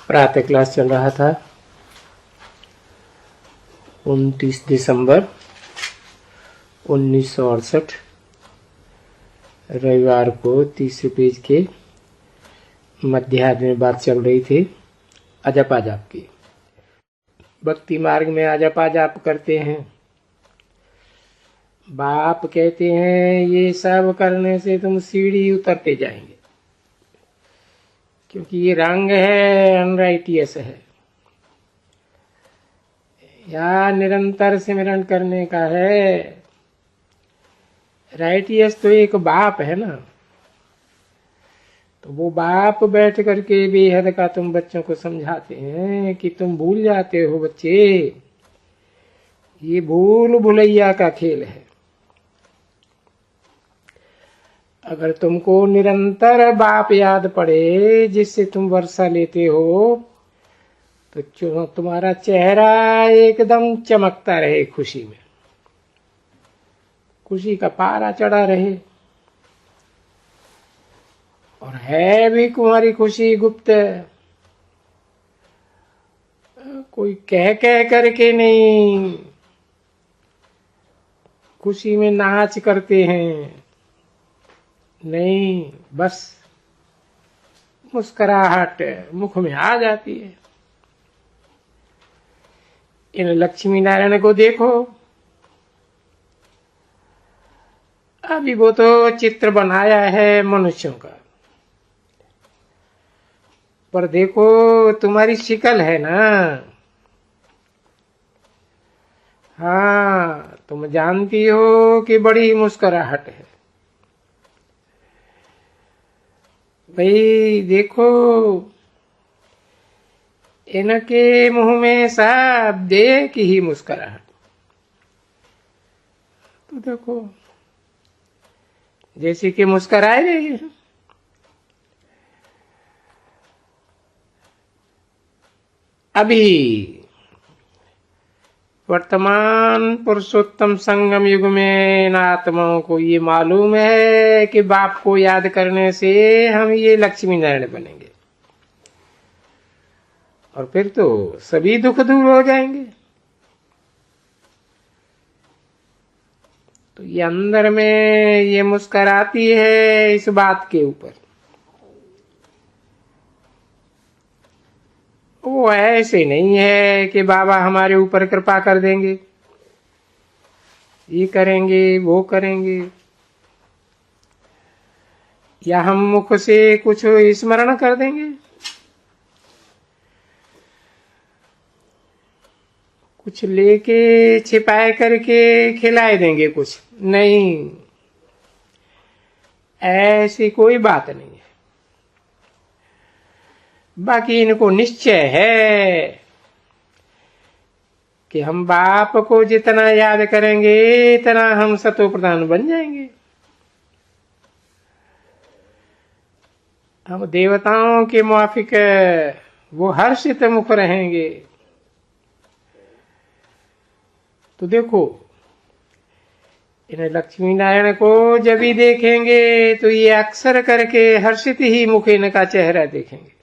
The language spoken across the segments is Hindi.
प्रातः क्लास चल रहा था। 29 दिसंबर 1968 रविवार को तीसरे पेज के मध्याह्न में बात चल रही थी अजप आजाप की। भक्ति मार्ग में अजप आजाप करते हैं। बाप कहते हैं ये सब करने से तुम सीढ़ी उतरते जाएंगे, क्योंकि ये रंग है, अनराइटियस है। या निरंतर सिमरन करने का है। राइटियस तो एक बाप है ना, तो वो बाप बैठ करके बेहद का तुम बच्चों को समझाते हैं कि तुम भूल जाते हो बच्चे, ये भूल भुलैया का खेल है। अगर तुमको निरंतर बाप याद पड़े जिससे तुम वर्षा लेते हो, तो तुम्हारा चेहरा एकदम चमकता रहे, खुशी में, खुशी का पारा चढ़ा रहे। और है भी तुम्हारी खुशी गुप्त, कोई कह करके नहीं, खुशी में नाच करते हैं नहीं, बस मुस्कुराहट मुख में आ जाती है। इन लक्ष्मी नारायण को देखो, अभी वो तो चित्र बनाया है मनुष्यों का, पर देखो तुम्हारी शिकल है ना। हाँ, तुम जानती हो कि बड़ी मुस्कुराहट है। भाई देखो, इनके मुंह में सब देख ही मुस्कुराहट। तो देखो जैसे कि मुस्कुराए रही है। अभी वर्तमान पुरुषोत्तम संगम युग में इन आत्माओं को ये मालूम है कि बाप को याद करने से हम ये लक्ष्मी नारायण बनेंगे, और फिर तो सभी दुख दूर हो जाएंगे। तो ये अंदर में ये मुस्कुराती है इस बात के ऊपर। वो ऐसे नहीं है कि बाबा हमारे ऊपर कृपा कर देंगे, ये करेंगे वो करेंगे, या हम मुख से कुछ स्मरण कर देंगे, कुछ लेके छिपाए करके खिलाए देंगे, कुछ नहीं, ऐसी कोई बात नहीं है। बाकी इनको निश्चय है कि हम बाप को जितना याद करेंगे इतना हम सतो प्रधान बन जाएंगे। हम देवताओं के मुआफिक वो हर्षित मुख रहेंगे। तो देखो, इन लक्ष्मी नारायण को जब भी देखेंगे तो ये अक्सर करके हर्षित ही मुख इनका चेहरा देखेंगे।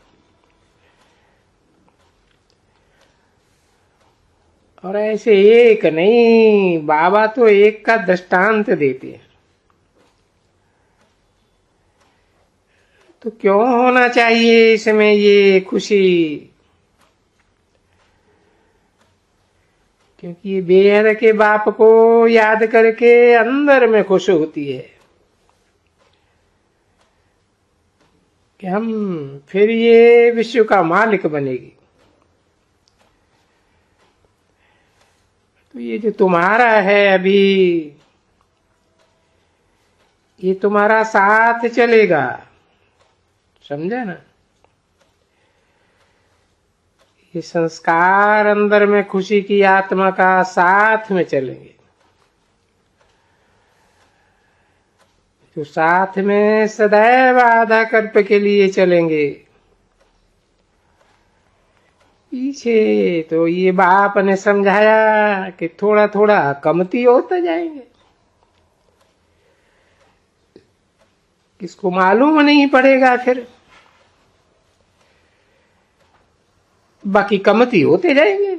और ऐसे एक नहीं, बाबा तो एक का दृष्टांत देते हैं। तो क्यों होना चाहिए इसमें ये खुशी? क्योंकि ये बेहद के बाप को याद करके अंदर में खुश होती है कि हम फिर ये विश्व का मालिक बनेगी। तो ये जो तुम्हारा है अभी, ये तुम्हारा साथ चलेगा, समझे ना? ये संस्कार अंदर में खुशी की आत्मा का साथ में चलेंगे, जो साथ में सदैव आधा कल्प के लिए चलेंगे। पीछे तो ये बाप ने समझाया कि थोड़ा थोड़ा कमती होते जाएंगे, किसको मालूम नहीं पड़ेगा फिर। बाकी कमती होते जाएंगे।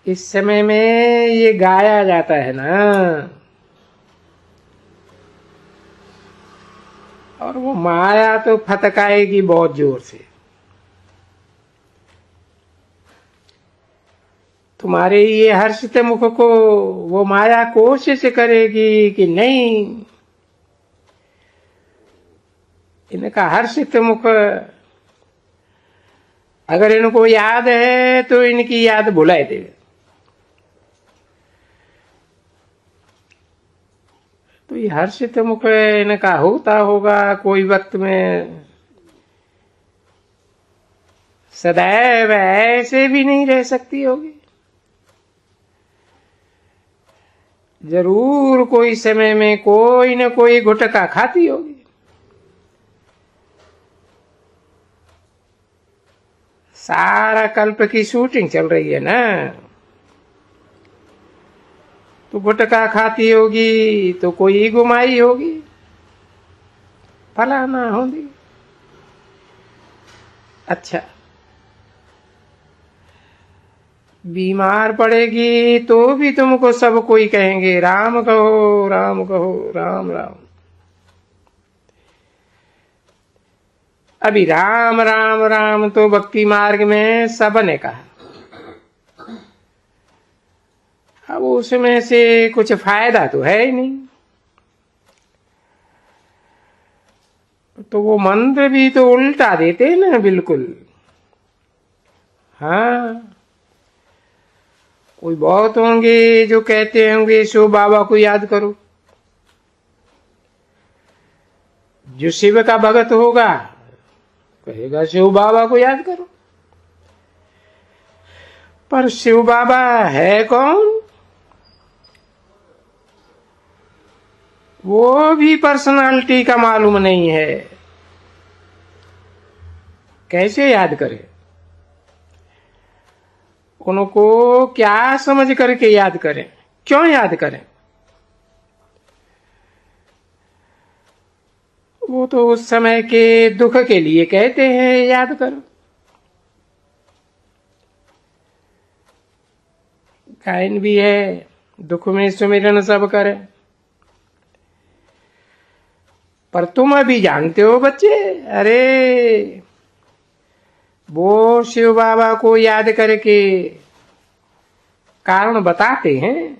इस समय में ये गाया जाता है ना, और वो माया तो फटकाएगी बहुत जोर से। तुम्हारे ये हर्षित मुख को वो माया कोशिश करेगी कि नहीं, इनका हर्षित मुख अगर इनको याद है तो इनकी याद भुलाए देगा। तो ये हर्षित मुख इनका होता होगा कोई वक्त में, सदैव ऐसे भी नहीं रह सकती होगी। जरूर कोई समय में कोई न कोई गुटखा खाती होगी। सारा कल्प की शूटिंग चल रही है ना, तो गुटखा खाती होगी तो कोई गुमाई होगी, फलाना होगी। अच्छा, बीमार पड़ेगी तो भी तुमको सब कोई कहेंगे राम कहो, राम कहो, राम राम। अभी राम राम राम तो भक्ति मार्ग में सबने कहा, अब उसमें से कुछ फायदा तो है ही नहीं। तो वो मंत्र भी तो उल्टा देते हैं ना बिल्कुल। हाँ, कोई बहुत होंगे जो कहते होंगे शिव बाबा को याद करो। जो शिव का भगत होगा कहेगा शिव बाबा को याद करो, पर शिव बाबा है कौन? वो भी पर्सनालिटी का मालूम नहीं है, कैसे याद करे? उनको क्या समझ करके याद करें, क्यों याद करें? वो तो उस समय के दुख के लिए कहते हैं याद करो। गायन भी है, दुख में सुमिरन सब करे। पर तुम अभी जानते हो बच्चे, अरे वो शिव बाबा को याद करके कारण बताते हैं,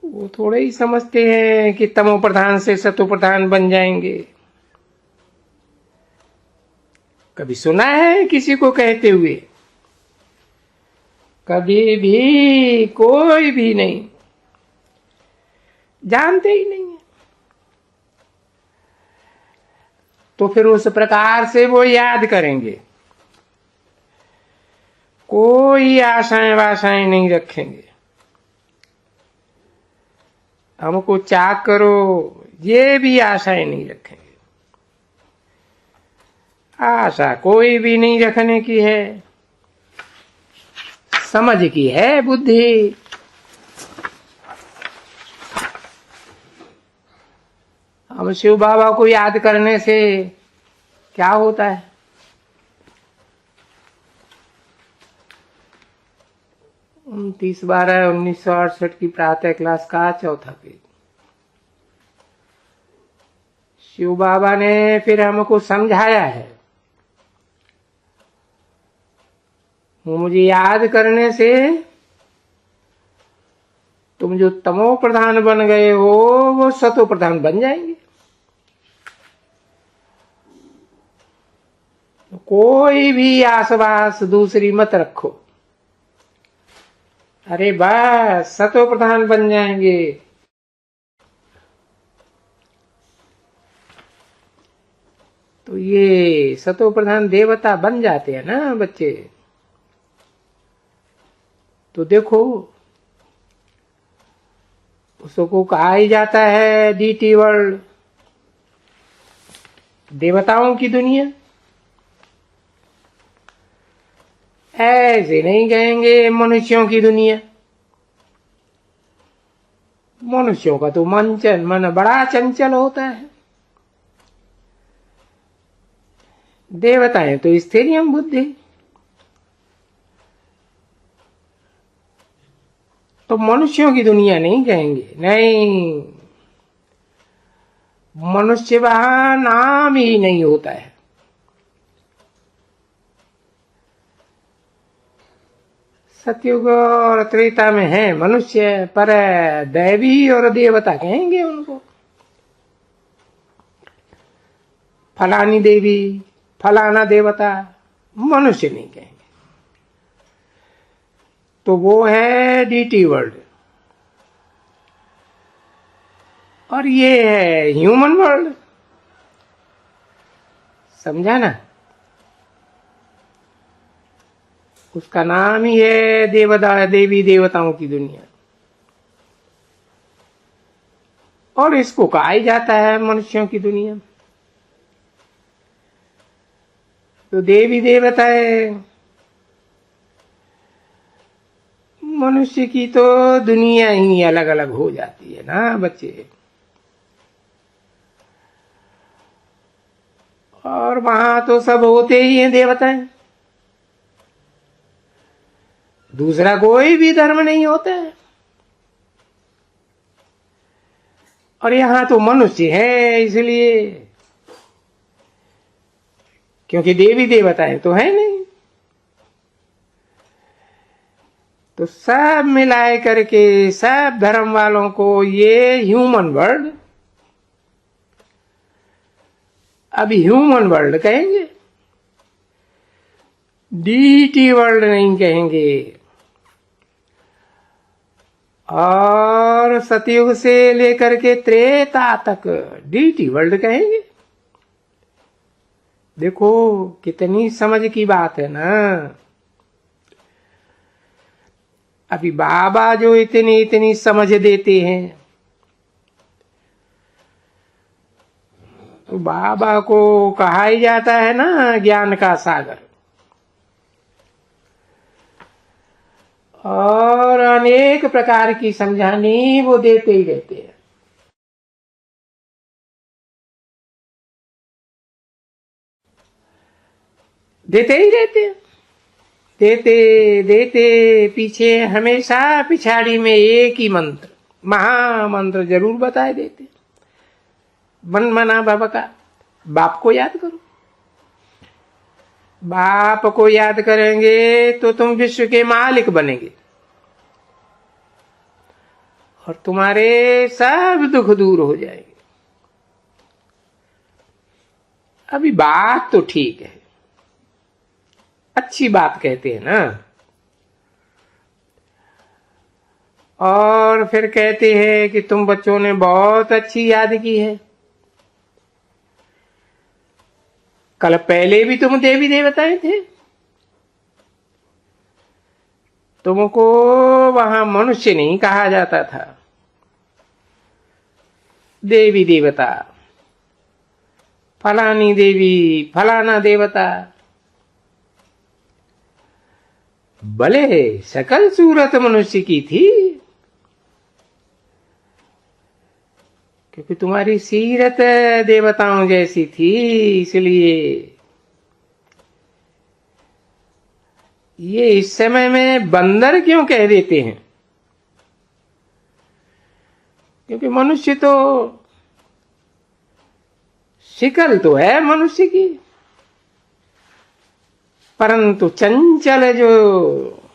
वो थोड़े ही समझते हैं कि तमो प्रधान से सतो प्रधान बन जाएंगे। कभी सुना है किसी को कहते हुए? कभी भी कोई भी नहीं, जानते ही नहीं है। तो फिर उस प्रकार से वो याद करेंगे, कोई आशाएं वाशाएं नहीं रखेंगे। हमको चाक करो ये भी आशाएं नहीं रखेंगे। आशा कोई भी नहीं रखने की है, समझ की है बुद्धि। हम शिव बाबा को याद करने से क्या होता है? 29/12/1968 की प्रातः क्लास का चौथा पेज। शिव बाबा ने फिर हमको समझाया है, मुझे याद करने से तुम जो तमो प्रधान बन गए हो वो सतो प्रधान बन जाएंगे। कोई भी आसवास दूसरी मत रखो, अरे बस सतो प्रधान बन जाएंगे। तो ये सतो प्रधान देवता बन जाते हैं ना बच्चे। तो देखो, उसको कहा ही जाता है डीटी वर्ल्ड, देवताओं की दुनिया। ऐसे नहीं कहेंगे मनुष्यों की दुनिया। मनुष्यों का तो मन बड़ा चंचल होता है। देवताएं तो स्थिर एवं बुद्धि। तो मनुष्यों की दुनिया नहीं कहेंगे, नहीं, मनुष्य वहां नाम ही नहीं होता है। सतयुग और त्रेता में है मनुष्य, पर दैवी और देवता कहेंगे उनको। फलानी देवी, फलाना देवता, मनुष्य नहीं कहेंगे। तो वो है डीटी वर्ल्ड, और ये है ह्यूमन वर्ल्ड। समझा ना? उसका नाम ही है देवी देवताओं की दुनिया, और इसको कहा ही जाता है मनुष्यों की दुनिया। तो देवी देवताएं मनुष्य की तो दुनिया ही अलग अलग हो जाती है ना बच्चे। और वहां तो सब होते ही हैं देवताएं, दूसरा कोई भी धर्म नहीं होता है। और यहां तो मनुष्य है, इसलिए, क्योंकि देवी देवताएं तो है नहीं। तो सब मिलाए करके सब धर्म वालों को ये ह्यूमन वर्ल्ड, अभी ह्यूमन वर्ल्ड कहेंगे, डीटी वर्ल्ड नहीं कहेंगे। और सतयुग से लेकर के त्रेता तक डीटी वर्ल्ड कहेंगे। देखो कितनी समझ की बात है ना। अभी बाबा जो इतनी इतनी समझ देते हैं, तो बाबा को कहा ही जाता है ना ज्ञान का सागर। और अनेक प्रकार की समझानी वो देते ही रहते हैं। देते ही रहते हैं, देते देते पीछे हमेशा पिछाड़ी में एक ही मंत्र, महामंत्र जरूर बताए देते। मन मना बाबा का, बाप को याद करो। बाप को याद करेंगे तो तुम विश्व के मालिक बनेंगे, और तुम्हारे सब दुख दूर हो जाएंगे। अभी बात तो ठीक है, अच्छी बात कहते हैं ना। और फिर कहते हैं कि तुम बच्चों ने बहुत अच्छी याद की है। कल पहले भी तुम देवी देवताएं थे, तुमको वहां मनुष्य नहीं कहा जाता था, देवी देवता, फलानी देवी, फलाना देवता। भले सकल सूरत मनुष्य की थी, क्योंकि तुम्हारी सीरत देवताओं जैसी थी, इसलिए ये इस समय में बंदर क्यों कह देते हैं? क्योंकि मनुष्य तो शिकल तो है मनुष्य की, परंतु चंचल जो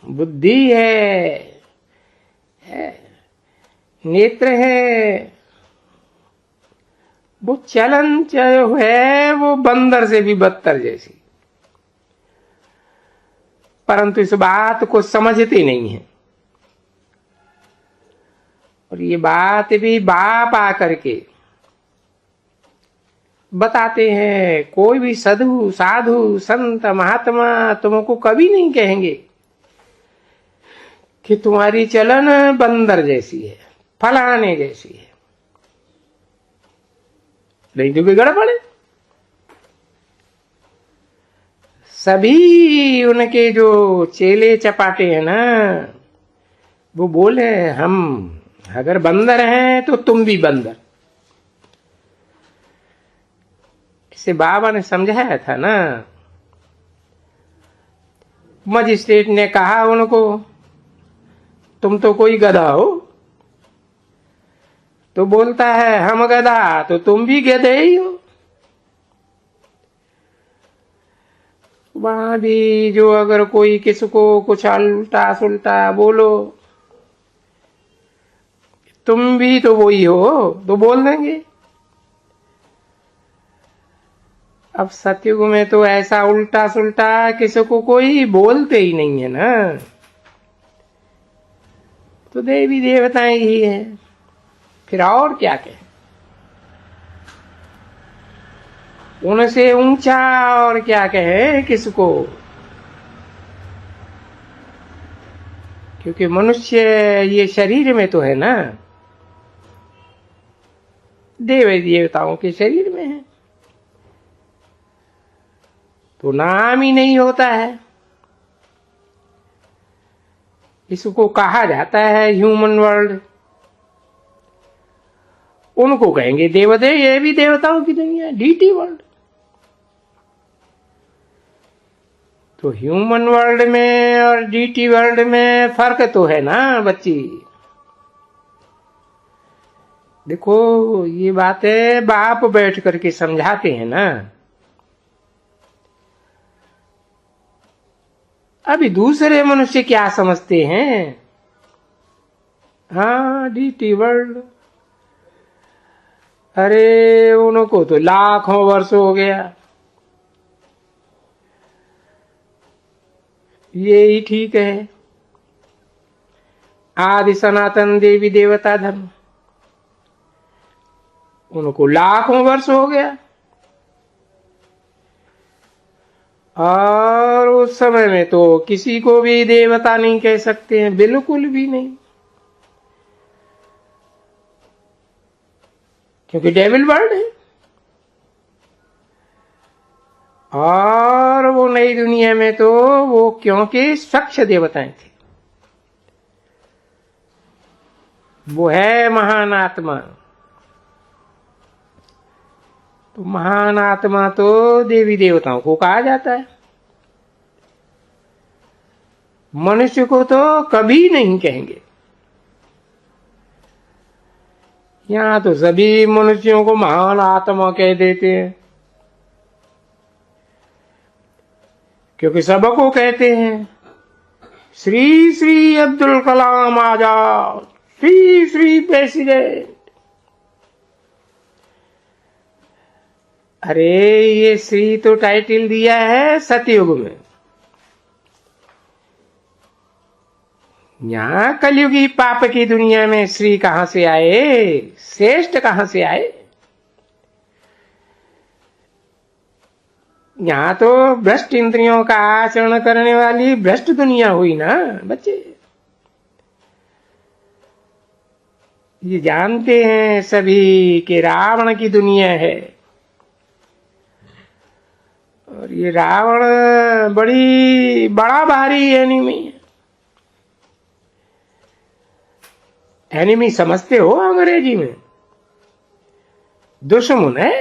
बुद्धि है, नेत्र है, वो चलन जो है वो बंदर से भी बदतर जैसी। परंतु इस बात को समझते नहीं है। और ये बात भी बाप आकर के बताते हैं। कोई भी साधु साधु संत महात्मा तुमको कभी नहीं कहेंगे कि तुम्हारी चलन बंदर जैसी है, फलाने जैसी है। नहीं तो बिगड़ पड़े। सभी उनके जो चेले चपाटे हैं ना, वो बोले हम अगर बंदर हैं तो तुम भी बंदर। जैसे बाबा ने समझाया था ना, मजिस्ट्रेट ने कहा उनको, तुम तो कोई गधा हो। तो बोलता है, हम गधा तो तुम भी गधे ही हो। वहां भी जो अगर कोई किसको कुछ उल्टा सुल्टा बोलो, तुम भी तो वही हो, तो बोल देंगे। अब सतयुग में तो ऐसा उल्टा सुल्टा किसी को कोई बोलते ही नहीं है ना, तो देवी देवताएं ही है, फिर और क्या कहे। उनसे ऊंचा और क्या कहे किसको, क्योंकि मनुष्य ये शरीर में तो है ना, देवी देवताओं के शरीर में है, तो नाम ही नहीं होता है। इसको कहा जाता है ह्यूमन वर्ल्ड। उनको कहेंगे देवदेव, ये भी देवताओं की दुनिया, डीटी वर्ल्ड। तो ह्यूमन वर्ल्ड में और डीटी वर्ल्ड में फर्क तो है ना बच्ची। देखो ये बातें बाप बैठ करके समझाते हैं ना। अभी दूसरे मनुष्य क्या समझते हैं, हाँ डीटी वर्ल्ड, अरे उनको तो लाखों वर्ष हो गया, ये ही ठीक है। आदि सनातन देवी देवता धर्म, उनको लाखों वर्ष हो गया, और उस समय में तो किसी को भी देवता नहीं कह सकते हैं, बिल्कुल भी नहीं, क्योंकि डेविल वर्ल्ड है। और वो नई दुनिया में तो वो क्योंकि स्वच्छ देवताएं थे, वो है महान आत्मा। तो महान आत्मा तो देवी देवताओं को कहा जाता है, मनुष्य को तो कभी नहीं कहेंगे। यहां तो सभी मनुष्यों को महान आत्मा कह देते हैं, क्योंकि सबको कहते हैं श्री श्री अब्दुल कलाम आजाद, श्री श्री प्रेसिडेंट। अरे ये श्री तो टाइटल दिया है सतयुग में, यहां कलयुगी पाप की दुनिया में श्री कहां से आए, श्रेष्ठ कहां से आए। यहां तो भ्रष्ट इंद्रियों का आचरण करने वाली भ्रष्ट दुनिया हुई ना बच्चे। ये जानते हैं सभी कि रावण की दुनिया है, और ये रावण बड़ा भारी एनिमी है। एनिमी समझते हो अंग्रेजी में, दुश्मन है।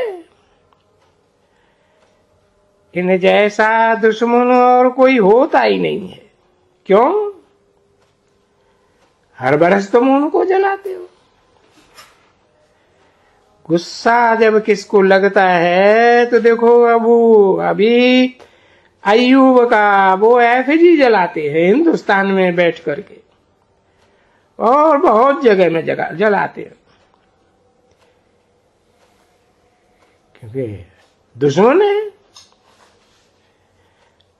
इन जैसा दुश्मन और कोई होता ही नहीं है। क्यों? हर बरस तुम उनको जलाते हो। गुस्सा जब किसको लगता है तो देखो अभी अय्यूब का वो एफिजी जलाते हैं हिंदुस्तान में बैठ करके, और बहुत जगह में जलाते हैं, क्योंकि दुश्मन है।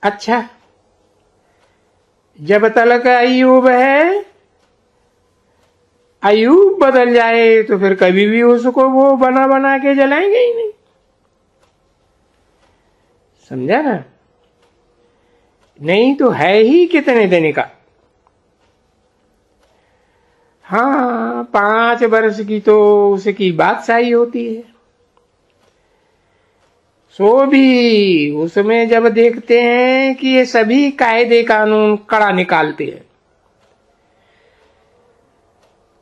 अच्छा, जब तलक अय्यूब है, अय्यूब बदल जाए तो फिर कभी भी उसको वो बना बना के जलाएंगे ही नहीं। समझा ना? नहीं तो है ही कितने दिन का। हाँ, 5 वर्ष की तो उसकी बादशाही होती है। सो भी उसमें जब देखते हैं कि ये सभी कायदे कानून कड़ा निकालते हैं,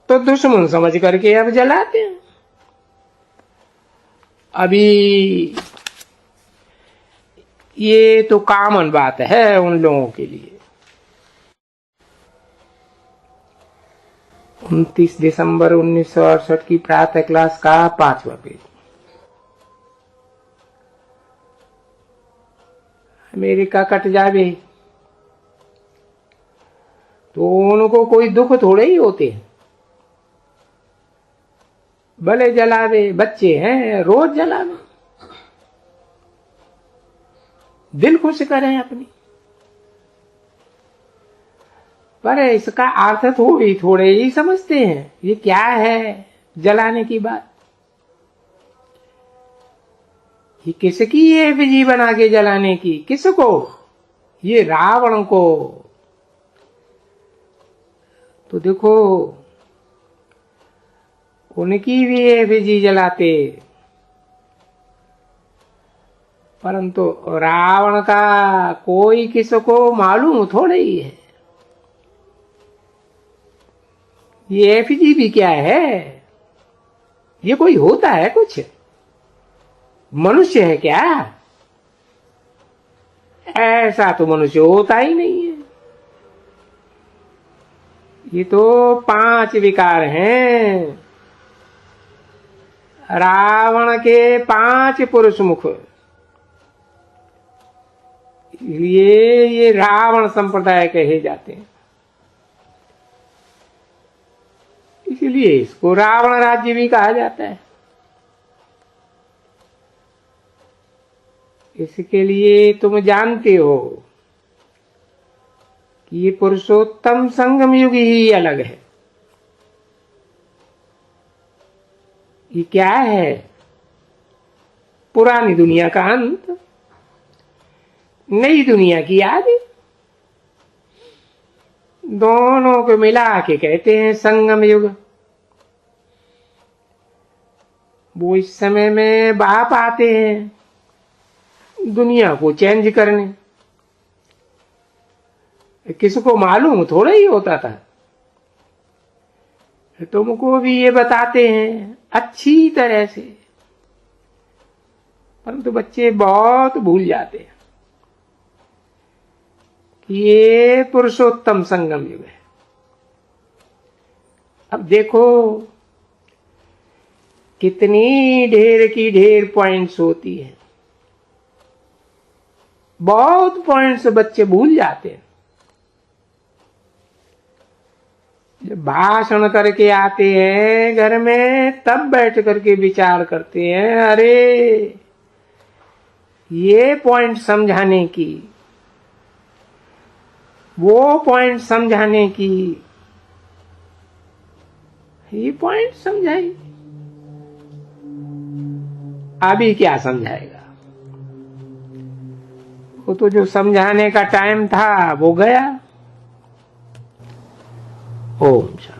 तो दुश्मन समझ करके अब जलाते हैं। अभी ये तो कॉमन बात है उन लोगों के लिए। 29 दिसंबर 1968 की प्रातः क्लास का 5वां पेज। अमेरिका कट जावे तो उनको कोई दुख थोड़े ही होते हैं, भले जलावे, बच्चे हैं रोज जलावे, दिल खुश करें अपनी। पर इसका अर्थ थोड़े ही समझते हैं। ये क्या है जलाने की बात? ये किसकी ये विधि बना के जलाने की? किसको? ये रावण को। तो देखो उनकी भी ये विधि जलाते, परंतु रावण का कोई किसको मालूम थोड़े ही है। ये एफजी भी क्या है? ये कोई होता है कुछ? मनुष्य है क्या? ऐसा तो मनुष्य होता ही नहीं है। ये तो 5 विकार हैं, रावण के 5 पुरुष मुख। ये रावण संप्रदाय कहे जाते हैं, इसलिए इसको रावण राज्य भी कहा जाता है। इसके लिए तुम जानते हो कि ये पुरुषोत्तम संगम युग ही अलग है। ये क्या है? पुरानी दुनिया का अंत, नई दुनिया की आदि, दोनों को मिला के कहते हैं संगम युग। वो इस समय में बाप आते हैं दुनिया को चेंज करने। किसको मालूम थोड़ा ही होता था। तुमको भी ये बताते हैं अच्छी तरह से, परंतु बच्चे बहुत भूल जाते हैं कि ये पुरुषोत्तम संगम युग है। अब देखो कितनी ढेर की ढेर पॉइंट्स होती है, बहुत पॉइंट्स बच्चे भूल जाते हैं। जब भाषण करके आते हैं घर में तब बैठ करके विचार करते हैं, अरे ये पॉइंट समझाने की, वो पॉइंट समझाने की, ये पॉइंट समझाई, अभी क्या समझाएगा? वो तो जो समझाने का टाइम था वो गया। ओम शांति।